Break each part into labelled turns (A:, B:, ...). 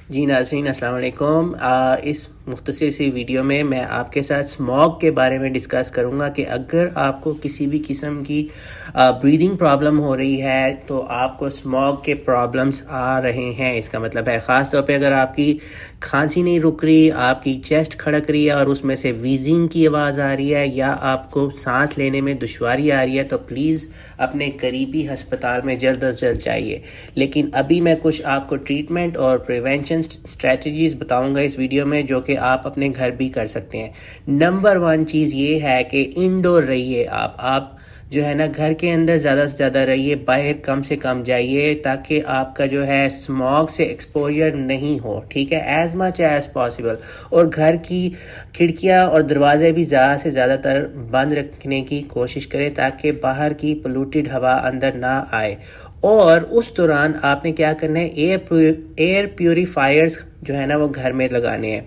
A: जी नाज़रीन अस्सलाम वालेकुम। इस मुख्तसर सी वीडियो में मैं आपके साथ स्मॉग के बारे में डिस्कस करूंगा कि अगर आपको किसी भी किस्म की ब्रीदिंग प्रॉब्लम हो रही है तो आपको स्मॉग के प्रॉब्लम्स आ रहे हैं, इसका मतलब है ख़ास तौर पे अगर आपकी खांसी नहीं रुक रही, आपकी चेस्ट खड़क रही है और उसमें से वीजिंग की आवाज़ आ रही है या आपको सांस लेने में दुश्वारी आ रही है तो प्लीज़ अपने करीबी हस्पताल में जल्द अज जल्द जाइए। लेकिन अभी मैं कुछ आपको ट्रीटमेंट और प्रिवेंशन स्ट्रेटजीज बताऊंगा इस वीडियो में, जो कि आप अपने घर भी कर सकते हैं। नंबर 1 चीज़ ये है कि इंडोर रहिए। आप जो है ना घर के अंदर ज़्यादा से ज़्यादा रहिए, बाहर कम से कम जाइए ताकि आपका जो है स्मॉग से एक्सपोजर नहीं हो, ठीक है, एज मच एज पॉसिबल। और घर की खिड़कियां और दरवाजे भी ज़्यादा से ज़्यादातर बंद रखने की कोशिश करें ताकि बाहर की पोल्यूटेड हवा अंदर ना आए। और उस दौरान आपने क्या करना है, एयर प्यूरीफायर्स जो है ना वो घर में लगाने हैं।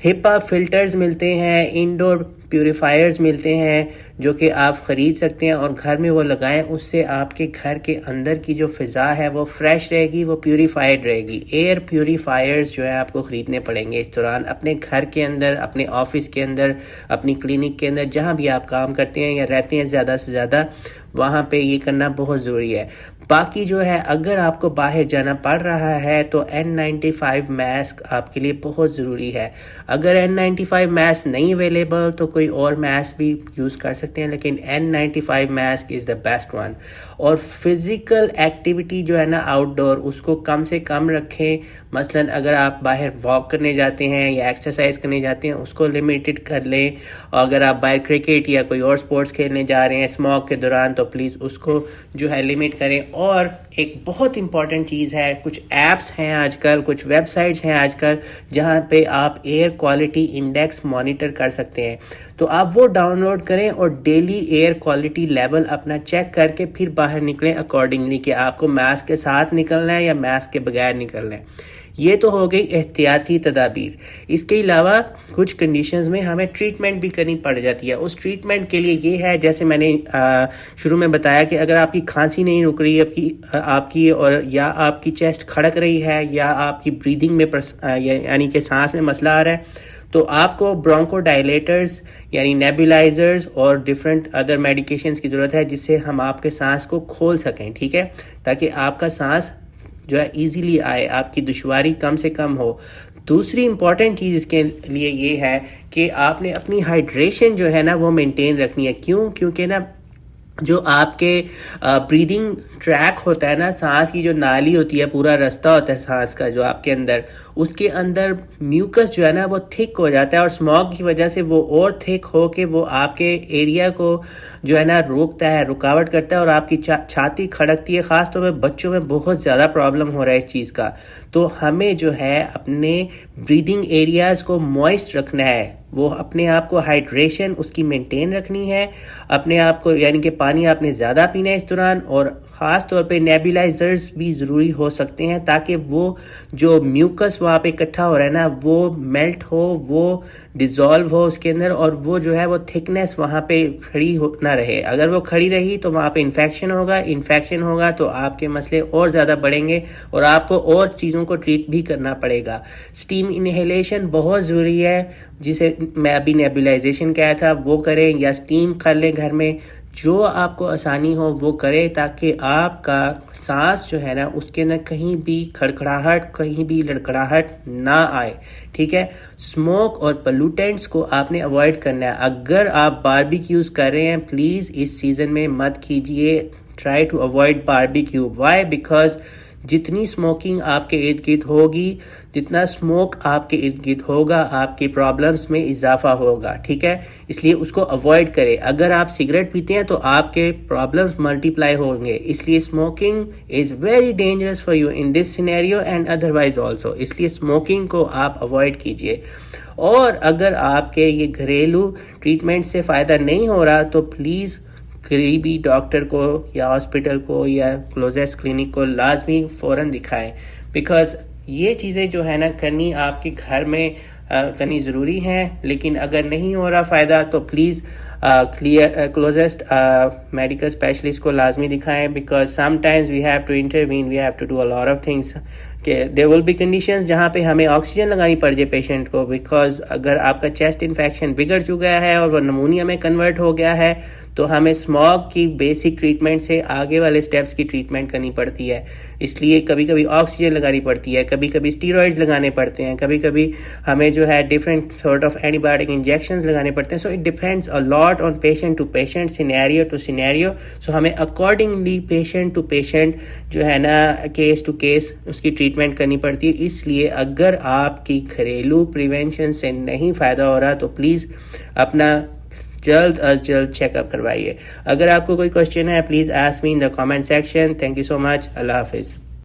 A: हिपा फिल्टर्स मिलते हैं, इंडोर प्यूरीफायर्स मिलते हैं जो कि आप ख़रीद सकते हैं और घर में वो लगाएं। उससे आपके घर के अंदर की जो फ़िज़ा है वो फ्रेश रहेगी, वो प्यूरीफाइड रहेगी। एयर प्यूरीफायर्स जो है आपको ख़रीदने पड़ेंगे इस दौरान, अपने घर के अंदर, अपने ऑफिस के अंदर, अपनी क्लिनिक के अंदर, जहाँ भी आप काम करते हैं या रहते हैं ज़्यादा से ज़्यादा वहाँ पे ये करना बहुत ज़रूरी है। बाकी जो है अगर आपको बाहर जाना पड़ रहा है तो N95 मास्क आपके लिए बहुत ज़रूरी है। अगर N95 मास्क नहीं अवेलेबल तो कोई और मास्क भी यूज़ कर सकते हैं, लेकिन N95 mask is the best one. और फिज़िकल एक्टिविटी जो है ना आउटडोर, उसको कम से कम रखें। मसलन अगर आप बाहर वॉक करने जाते हैं या एक्सरसाइज करने जाते हैं उसको लिमिटेड कर लें। और अगर आप बाहर क्रिकेट या कोई और स्पोर्ट्स खेलने जा रहे हैं स्मॉग के दौरान तो प्लीज़ उसको जो है लिमिट करें। और एक बहुत इंपॉर्टेंट चीज़ है, कुछ ऐप्स हैं आजकल, कुछ वेबसाइट्स हैं आजकल जहां पे आप एयर क्वालिटी इंडेक्स मॉनिटर कर सकते हैं, तो आप वो डाउनलोड करें और डेली एयर क्वालिटी लेवल अपना चेक करके फिर बाहर निकलें अकॉर्डिंगली कि आपको मास्क के साथ निकलना है या मास्क के बगैर निकलना है। ये तो हो गई एहतियाती तदाबीर। इसके अलावा कुछ कंडीशंस में हमें ट्रीटमेंट भी करनी पड़ जाती है। उस ट्रीटमेंट के लिए ये है, जैसे मैंने शुरू में बताया कि अगर आपकी खांसी नहीं रुक रही आपकी और या आपकी चेस्ट खड़क रही है या आपकी ब्रीदिंग में यानी कि सांस में मसला आ रहा है तो आपको ब्रोंकोडायलेटर्स यानी नेबुलाइजर्स और डिफरेंट अदर मेडिकेशंस की ज़रूरत है जिससे हम आपके सांस को खोल सकें, ठीक है, ताकि आपका सांस जो है इजीली आए, आपकी दुश्वारी कम से कम हो। दूसरी इंपॉर्टेंट चीज़ इसके लिए ये है कि आपने अपनी हाइड्रेशन जो है ना वो मेंटेन रखनी है। क्यों? क्योंकि ना जो आपके ब्रीदिंग ट्रैक होता है ना, सांस की जो नाली होती है, पूरा रास्ता होता है सांस का जो आपके अंदर, उसके अंदर म्यूकस जो है ना वो थिक हो जाता है और स्मॉग की वजह से वो और थिक हो के वो आपके एरिया को जो है ना रोकता है, रुकावट करता है और आपकी छाती खड़कती है। ख़ास तौर पर बच्चों में बहुत ज़्यादा प्रॉब्लम हो रहा है इस चीज़ का। तो हमें जो है अपने ब्रीदिंग एरियाज़ को मॉइस्ट रखना है, वो अपने आप को हाइड्रेशन उसकी मेंटेन रखनी है, अपने आप को यानी कि पानी आपने ज़्यादा पीना है इस दौरान। और ख़ास तौर पे नेबुलाइजर्स भी ज़रूरी हो सकते हैं ताकि वो जो म्यूकस वहाँ पे इकट्ठा हो रहा है ना वो मेल्ट हो, वो डिज़ोल्व हो उसके अंदर और वो जो है वो थिकनेस वहाँ पे खड़ी हो ना रहे। अगर वो खड़ी रही तो वहाँ पे इन्फेक्शन होगा तो आपके मसले और ज़्यादा बढ़ेंगे और आपको और चीज़ों को ट्रीट भी करना पड़ेगा। स्टीम इनहेलेशन बहुत ज़रूरी है, जिसे मैं अभी नेबुलाइजेशन कहा था वो करें या स्टीम कर लें घर में, जो आपको आसानी हो वो करें ताकि आपका सांस जो है ना उसके अंदर कहीं भी खड़खड़ाहट, कहीं भी लड़खड़ाहट ना आए, ठीक है। स्मोक और पोल्यूटेंट्स को आपने अवॉइड करना है। अगर आप बारबेक्यूज कर रहे हैं प्लीज़ इस सीज़न में मत कीजिए, try to avoid barbecue. Why? Because जितनी स्मोकिंग आपके इर्द गिर्द होगी, जितना स्मोक आपके इर्द गिर्द होगा, आपकी प्रॉब्लम्स में इजाफा होगा, ठीक है। इसलिए उसको अवॉइड करें। अगर आप सिगरेट पीते हैं तो आपके प्रॉब्लम्स मल्टीप्लाई होंगे, इसलिए smoking is very dangerous for you in this scenario and otherwise also. इसलिए स्मोकिंग को आप अवॉइड कीजिए। और अगर आपके ये घरेलू ट्रीटमेंट से फ़ायदा नहीं हो रहा तो प्लीज़ करीबी डॉक्टर को या हॉस्पिटल को या क्लोजेस्ट क्लिनिक को लाजमी फ़ौरन दिखाएं। बिकॉज ये चीज़ें जो है ना करनी आपके घर में करनी ज़रूरी है, लेकिन अगर नहीं हो रहा फ़ायदा तो प्लीज़ क्लोजेस्ट मेडिकल स्पेशलिस्ट को लाजमी दिखाएं। Because sometimes we have to intervene, we have to do a lot of things कि देयर विल बी कंडीशंस जहाँ पे हमें ऑक्सीजन लगानी पड़ जाए पेशेंट को, बिकॉज अगर आपका चेस्ट इन्फेक्शन बिगड़ चुका है और वो नमूनिया में कन्वर्ट हो गया है तो हमें स्मॉग की बेसिक ट्रीटमेंट से आगे वाले स्टेप्स की ट्रीटमेंट करनी पड़ती है। इसलिए कभी कभी ऑक्सीजन लगानी पड़ती है, कभी कभी स्टीरॉइड्स लगाने पड़ते हैं, कभी कभी हमें जो है different sort of antibiotic injections लगाने पड़ते हैं। So it depends a lot on patient to patient, scenario to scenario. So हमें अकॉर्डिंगली पेशेंट टू पेशेंट जो है ना, केस टू केस उसकी ट्रीटमेंट करनी पड़ती है। इसलिए अगर आपकी घरेलू प्रिवेंशन से नहीं फ़ायदा हो रहा तो प्लीज़ अपना जल्द अज जल्द चेकअप करवाइए। अगर आपको कोई क्वेश्चन है please ask me in the comment section. Thank you so much. अल्लाह हाफिज़।